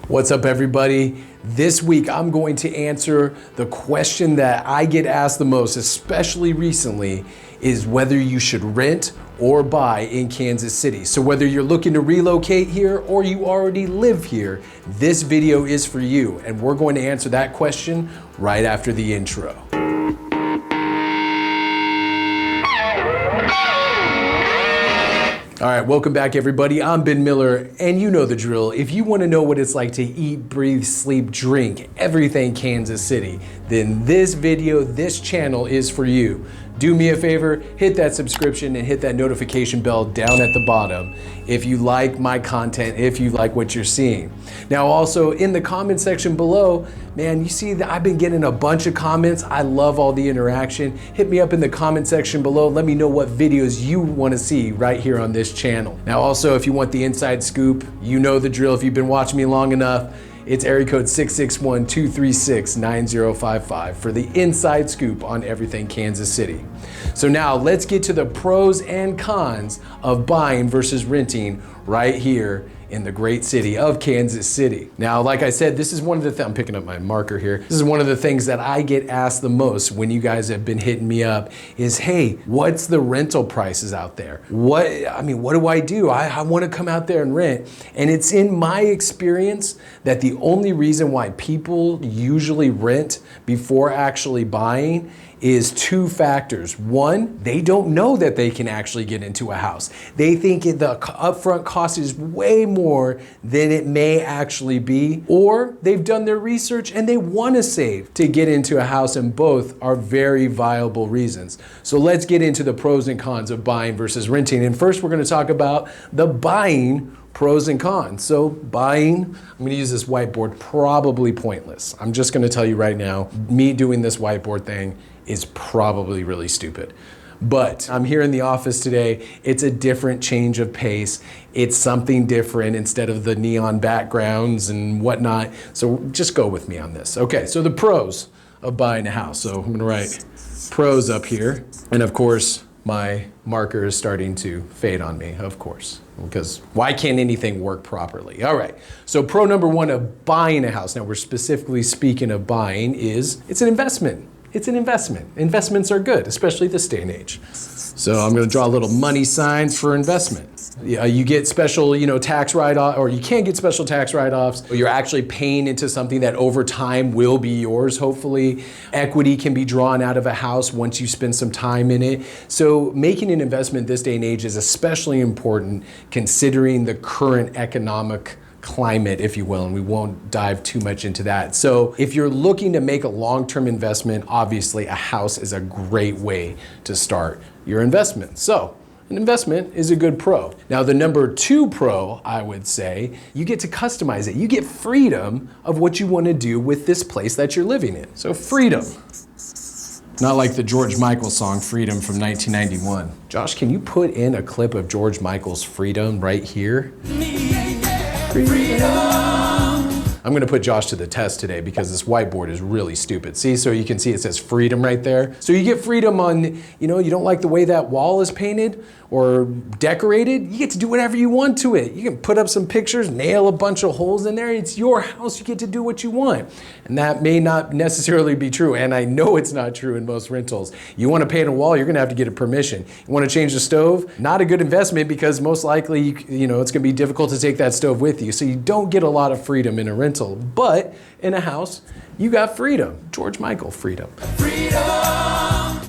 What's up, everybody? This week, I'm going to answer the question that I get asked the most, especially recently, is whether you should rent or buy in Kansas City. So whether you're looking to relocate here or you already live here, this video is for you. And we're going to answer that question right after the intro. All right, welcome back, everybody. I'm Ben Miller, and you know the drill. If you want to know what it's like to eat, breathe, sleep, drink everything Kansas City, then this video, this channel is for you. Do me a favor, hit that subscription and hit that notification bell down at the bottom if you like my content, if you like what you're seeing. Now, also in the comment section below, man, you see that I've been getting a bunch of comments. I love all the interaction. Hit me up in the comment section below. Let me know what videos you want to see right here on this channel. Now, also, if you want the inside scoop, you know the drill. If you've been watching me long enough, it's area code 661-236-9055 for the inside scoop on everything Kansas City. So now let's get to the pros and cons of buying versus renting right here in the great city of Kansas City. Now, like I said, this is one of the I'm picking up my marker here. This is one of the things that I get asked the most when you guys have been hitting me up is, hey, what's the rental prices out there? What do I do? I want to come out there and rent. And it's in my experience that the only reason why people usually rent before actually buying is two factors. One, they don't know that they can actually get into a house. They think the upfront cost is way more than it may actually be, or they've done their research and they want to save to get into a house, and both are very viable reasons. So let's get into the pros and cons of buying versus renting. And first, we're going to talk about the buying pros and cons. So buying, I'm going to use this whiteboard, probably pointless. I'm just going to tell you right now, me doing this whiteboard thing is probably really stupid. But I'm here in the office today. It's a different change of pace. It's something different instead of the neon backgrounds and whatnot. So just go with me on this. Okay, so the pros of buying a house. So I'm gonna write pros up here. And of course, my marker is starting to fade on me, of course, because why can't anything work properly? All right, so pro number one of buying a house, now we're specifically speaking of buying, is it's an investment. It's an investment. Investments are good, especially this day and age. So I'm gonna draw little money signs for investment. You get special, tax write-off, or you can get special tax write-offs. You're actually paying into something that over time will be yours, hopefully. Equity can be drawn out of a house once you spend some time in it. So making an investment this day and age is especially important considering the current economic climate, if you will, and we won't dive too much into that. So if you're looking to make a long-term investment, obviously a house is a great way to start your investment. So an investment is a good pro. Now, the number two pro, I would say, you get to customize it. You get freedom of what you want to do with this place that you're living in. So freedom. Not like the George Michael song, Freedom, from 1991. Josh, can you put in a clip of George Michael's Freedom right here? Freedom. I'm gonna put Josh to the test today because this whiteboard is really stupid. See, so you can see it says freedom right there. So you get freedom on, you don't like the way that wall is painted or decorated, you get to do whatever you want to it. You can put up some pictures, nail a bunch of holes in there. It's your house, you get to do what you want. And that may not necessarily be true, and I know it's not true in most rentals. You wanna paint a wall, you're gonna have to get a permission. You wanna change the stove, not a good investment because most likely, it's gonna be difficult to take that stove with you. So you don't get a lot of freedom in a rental, but in a house, you got freedom. George Michael, freedom. Freedom!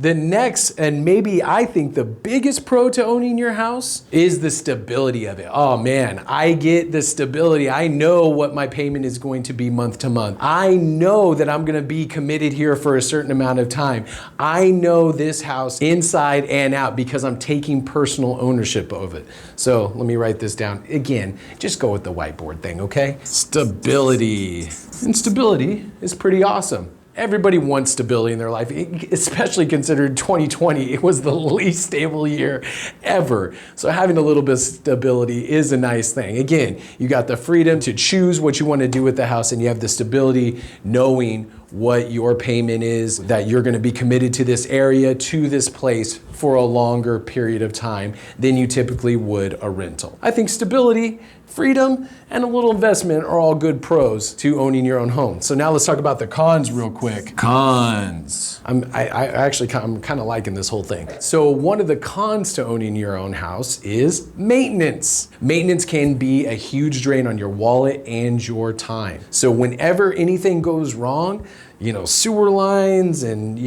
The next, and maybe I think the biggest pro to owning your house is the stability of it. Oh man, I get the stability. I know what my payment is going to be month to month. I know that I'm gonna be committed here for a certain amount of time. I know this house inside and out because I'm taking personal ownership of it. So let me write this down. Again, just go with the whiteboard thing, okay? Stability. And stability is pretty awesome. Everybody wants stability in their life, especially considering 2020, it was the least stable year ever. So having a little bit of stability is a nice thing. Again, you got the freedom to choose what you want to do with the house, and you have the stability knowing what your payment is, that you're gonna be committed to this area, to this place for a longer period of time than you typically would a rental. I think stability, freedom, and a little investment are all good pros to owning your own home. So now let's talk about the cons real quick. Cons. I'm kind of liking this whole thing. So one of the cons to owning your own house is maintenance. Maintenance can be a huge drain on your wallet and your time. So whenever anything goes wrong, sewer lines and,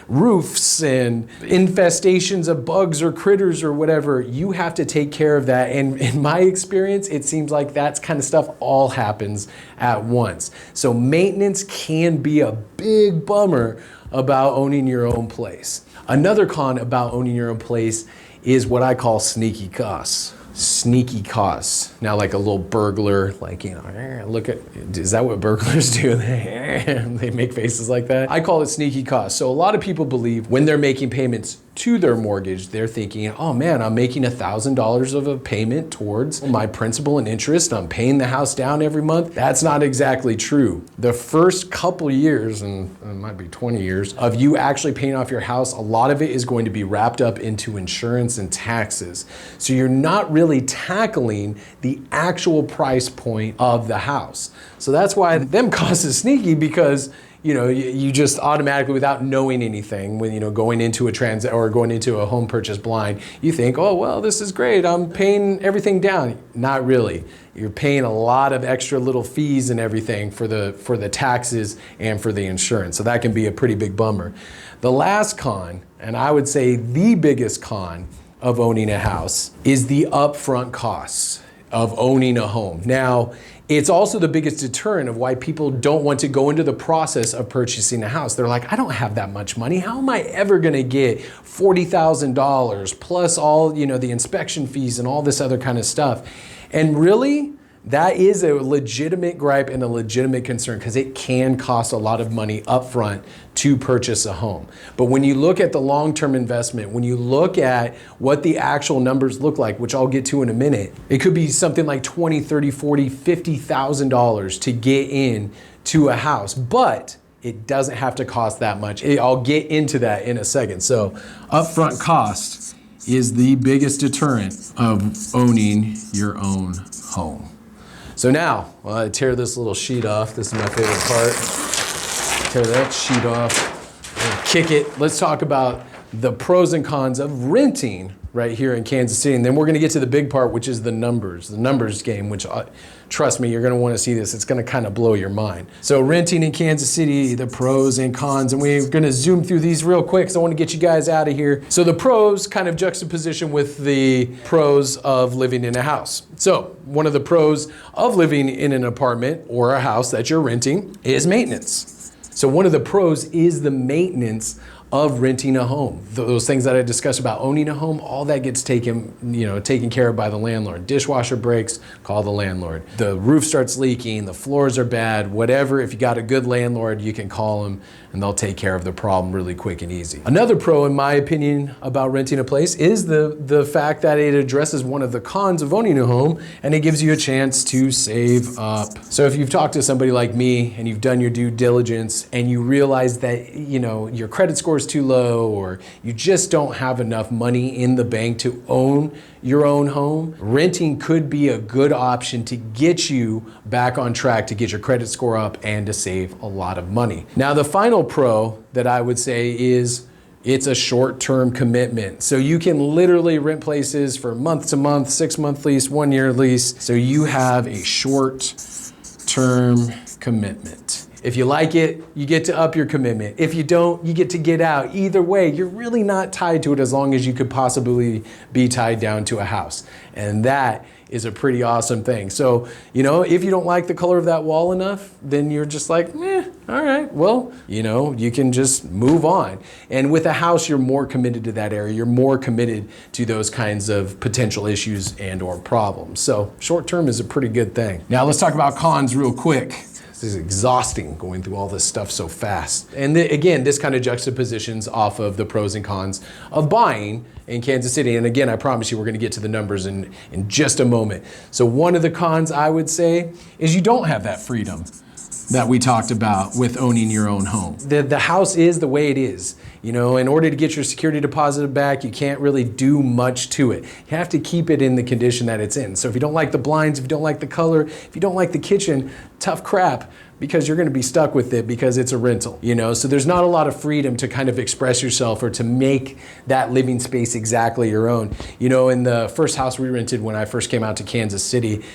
roofs and infestations of bugs or critters or whatever, you have to take care of that. And in my experience, it seems like that kind of stuff all happens at once. So maintenance can be a big bummer about owning your own place. Another con about owning your own place is what I call sneaky costs. Sneaky costs. Now, like a little burglar, look at, is that what burglars do? They make faces like that. I call it sneaky costs. So a lot of people believe when they're making payments to their mortgage, they're thinking, oh man, I'm making $1,000 of a payment towards my principal and interest. I'm paying the house down every month. That's not exactly true. The first couple years, and it might be 20 years, of you actually paying off your house, a lot of it is going to be wrapped up into insurance and taxes. So you're not really tackling the actual price point of the house. So that's why them costs is sneaky, because you just automatically, without knowing anything, when going into going into a home purchase blind, you think, oh well, this is great, I'm paying everything down. Not really. You're paying a lot of extra little fees and everything for the taxes and for the insurance. So that can be a pretty big bummer. The last con, and I would say the biggest con of owning a house, is the upfront costs of owning a home. Now, it's also the biggest deterrent of why people don't want to go into the process of purchasing a house. They're like, I don't have that much money. How am I ever gonna get $40,000 plus all the inspection fees and all this other kind of stuff? And really, that is a legitimate gripe and a legitimate concern, because it can cost a lot of money upfront to purchase a home. But when you look at the long-term investment, when you look at what the actual numbers look like, which I'll get to in a minute, it could be something like $20,000, $30,000, $40,000, $50,000 to get in to a house. But it doesn't have to cost that much. I'll get into that in a second. So upfront cost is the biggest deterrent of owning your own home. So now, I tear this little sheet off. This is my favorite part. Tear that sheet off and kick it. Let's talk about the pros and cons of renting right here in Kansas City. And then we're gonna get to the big part, which is the numbers game, which trust me, you're gonna wanna see this. It's gonna kind of blow your mind. So renting in Kansas City, the pros and cons, and we're gonna zoom through these real quick, so I wanna get you guys out of here. So the pros kind of juxtaposition with the pros of living in a house. So one of the pros of living in an apartment or a house that you're renting is maintenance. So one of the pros is the maintenance of renting a home. Those things that I discussed about owning a home, all that gets taken care of by the landlord. Dishwasher breaks, call the landlord. The roof starts leaking, the floors are bad, whatever. If you got a good landlord, you can call them and they'll take care of the problem really quick and easy. Another pro, in my opinion, about renting a place is the fact that it addresses one of the cons of owning a home, and it gives you a chance to save up. So if you've talked to somebody like me and you've done your due diligence and you realize that your credit score is too low, or you just don't have enough money in the bank to own your own home, renting could be a good option to get you back on track, to get your credit score up and to save a lot of money. Now, the final pro that I would say is it's a short-term commitment. So you can literally rent places for month to month, 6-month lease, 1-year lease. So you have a short-term commitment. If you like it, you get to up your commitment. If you don't, you get to get out. Either way, you're really not tied to it as long as you could possibly be tied down to a house. And that is a pretty awesome thing. So, if you don't like the color of that wall enough, then you're just like, all right, well, you can just move on. And with a house, you're more committed to that area. You're more committed to those kinds of potential issues and or problems. So short term is a pretty good thing. Now let's talk about cons real quick. This is exhausting going through all this stuff so fast. And again, this kind of juxtapositions off of the pros and cons of buying in Kansas City. And again, I promise you we're gonna get to the numbers in just a moment. So one of the cons I would say is you don't have that freedom that we talked about with owning your own home. The house is the way it is. You know, in order to get your security deposit back, you can't really do much to it. You have to keep it in the condition that it's in. So if you don't like the blinds, if you don't like the color, if you don't like the kitchen, tough crap, because you're going to be stuck with it because it's a rental, you know? So there's not a lot of freedom to kind of express yourself or to make that living space exactly your own. You know, in the first house we rented when I first came out to Kansas City,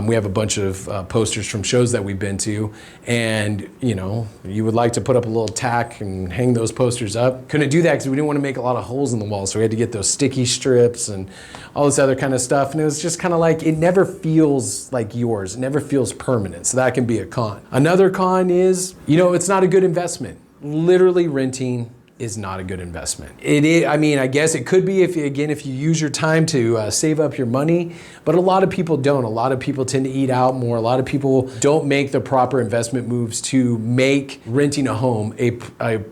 we have a bunch of posters from shows that we've been to, and you know, you would like to put up a little tack and hang those posters up. Couldn't do that because we didn't want to make a lot of holes in the wall, so we had to get those sticky strips and all this other kind of stuff, and it was just kind of like, it never feels like yours, it never feels permanent, so that can be a con. Another con is, you know, it's not a good investment. Literally renting is not a good investment. It is, I mean, I guess it could be if you use your time to save up your money, but a lot of people don't. A lot of people tend to eat out more. A lot of people don't make the proper investment moves to make renting a home a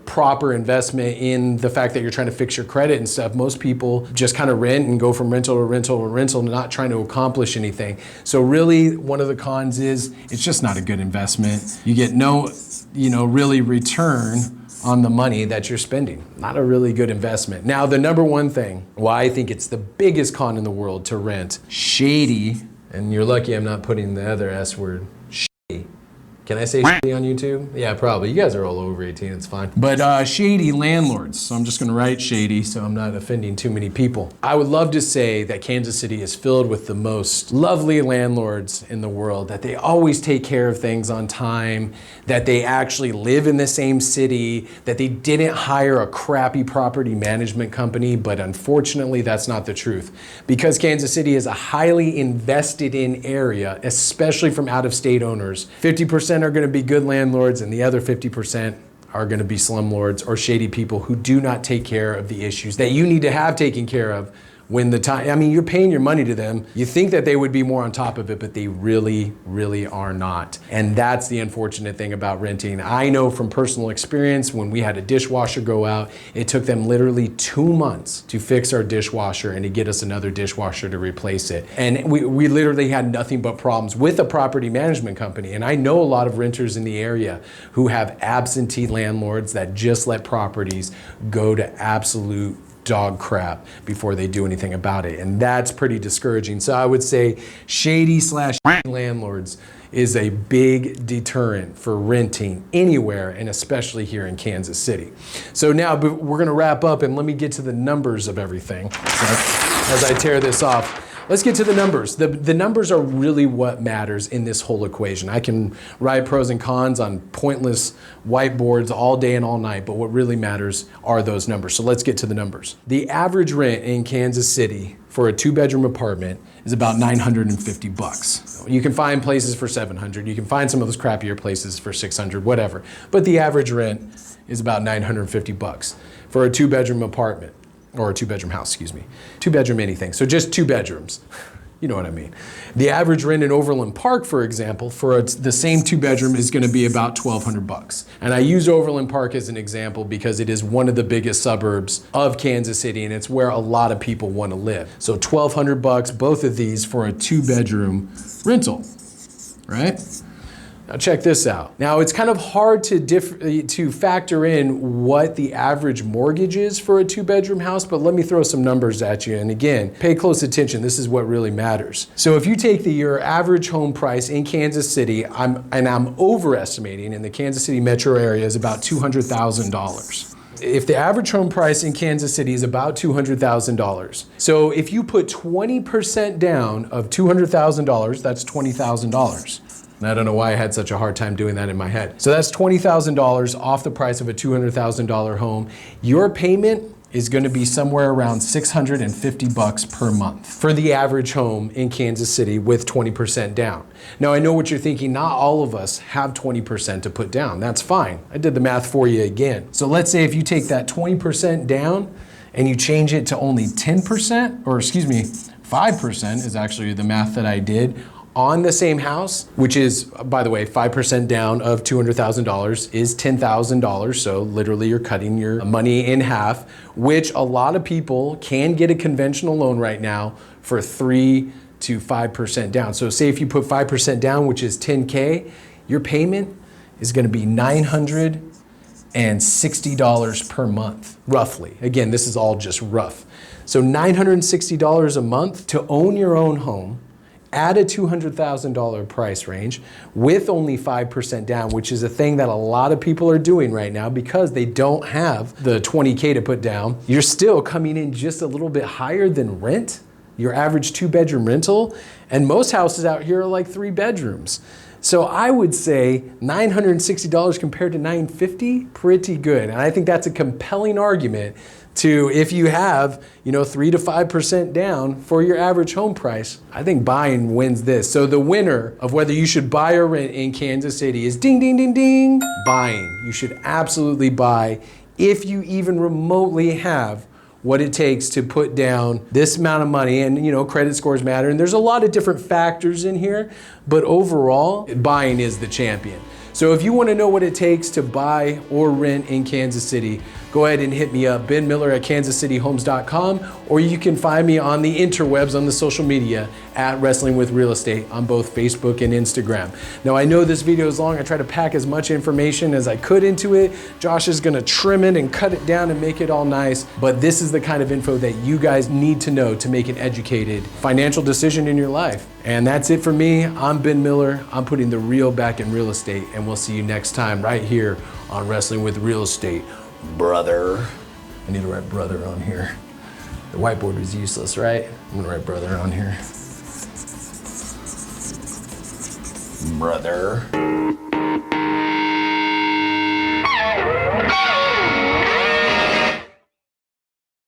proper investment in the fact that you're trying to fix your credit and stuff. Most people just kind of rent and go from rental to rental to rental, not trying to accomplish anything. So really, one of the cons is it's just not a good investment. You get no, you know, really return on the money that you're spending. Not a really good investment. Now, the number one thing why I think it's the biggest con in the world to rent, shady, and you're lucky I'm not putting the other S word, shady. Can I say shady on YouTube? Yeah, probably. You guys are all over 18, it's fine. But shady landlords. So I'm just gonna write shady so I'm not offending too many people. I would love to say that Kansas City is filled with the most lovely landlords in the world, that they always take care of things on time, that they actually live in the same city, that they didn't hire a crappy property management company, but unfortunately that's not the truth. Because Kansas City is a highly invested in area, especially from out-of-state owners. 50% are going to be good landlords and the other 50% are going to be slumlords or shady people who do not take care of the issues that you need to have taken care of when the time, I mean, you're paying your money to them. You think that they would be more on top of it, but they really, really are not. And that's the unfortunate thing about renting. I know from personal experience, when we had a dishwasher go out, it took them literally 2 months to fix our dishwasher and to get us another dishwasher to replace it. And we literally had nothing but problems with a property management company. And I know a lot of renters in the area who have absentee landlords that just let properties go to absolute dog crap before they do anything about it. And that's pretty discouraging. So I would say shady / landlords is a big deterrent for renting anywhere, and especially here in Kansas City. So now we're gonna wrap up and let me get to the numbers of everything. So as I tear this off, let's get to the numbers. The numbers are really what matters in this whole equation. I can write pros and cons on pointless whiteboards all day and all night, but what really matters are those numbers. So let's get to the numbers. The average rent in Kansas City for a 2-bedroom apartment is about $950. You can find places for $700. You can find some of those crappier places for $600, whatever. But the average rent is about $950 for a 2-bedroom apartment. Or a 2-bedroom house, excuse me. 2-bedroom anything, so just 2 bedrooms. You know what I mean. The average rent in Overland Park, for example, for the same 2-bedroom is gonna be about $1,200. And I use Overland Park as an example because it is one of the biggest suburbs of Kansas City and it's where a lot of people wanna live. So $1,200, both of these for a 2-bedroom rental, right? Now check this out. Now it's kind of hard to factor in what the average mortgage is for a 2-bedroom house, but let me throw some numbers at you. And again, pay close attention. This is what really matters. So if you take your average home price in Kansas City, I'm overestimating in the Kansas City metro area is about $200,000. If the average home price in Kansas City is about $200,000, so if you put 20% down of $200,000, that's $20,000. I don't know why I had such a hard time doing that in my head. So that's $20,000 off the price of a $200,000 home. Your payment is going to be somewhere around $650 per month for the average home in Kansas City with 20% down. Now I know what you're thinking, not all of us have 20% to put down. That's fine. I did the math for you again. So let's say if you take that 20% down and you change it to only 10%, or excuse me, 5% is actually the math that I did, on the same house, which is, by the way, 5% down of $200,000 is $10,000. So literally you're cutting your money in half, which a lot of people can get a conventional loan right now for 3 to 5% down. So say if you put 5% down, which is $10K, your payment is going to be $960 per month, roughly. Again, this is all just rough. So $960 a month to own your own home at a $200,000 price range with only 5% down, which is a thing that a lot of people are doing right now because they don't have the 20K to put down. You're still coming in just a little bit higher than rent, your average 2-bedroom rental, and most houses out here are like 3 bedrooms. So I would say $960 compared to $950, pretty good. And I think that's a compelling argument to, if you have, 3 to 5% down for your average home price, I think buying wins this. So the winner of whether you should buy or rent in Kansas City is ding, ding, ding, ding, buying. You should absolutely buy if you even remotely have what it takes to put down this amount of money. And credit scores matter, and there's a lot of different factors in here, but overall, buying is the champion. So if you want to know what it takes to buy or rent in Kansas City, go ahead and hit me up, Ben Miller at kansascityhomes.com, or you can find me on the interwebs, on the social media, at Wrestling with Real Estate on both Facebook and Instagram. Now, I know this video is long. I try to pack as much information as I could into it. Josh is gonna trim it and cut it down and make it all nice, but this is the kind of info that you guys need to know to make an educated financial decision in your life. And that's it for me. I'm Ben Miller. I'm putting the real back in real estate, and we'll see you next time right here on Wrestling with Real Estate. Brother. I need to write brother on here. The whiteboard was useless, right? I'm gonna write brother on here. Brother.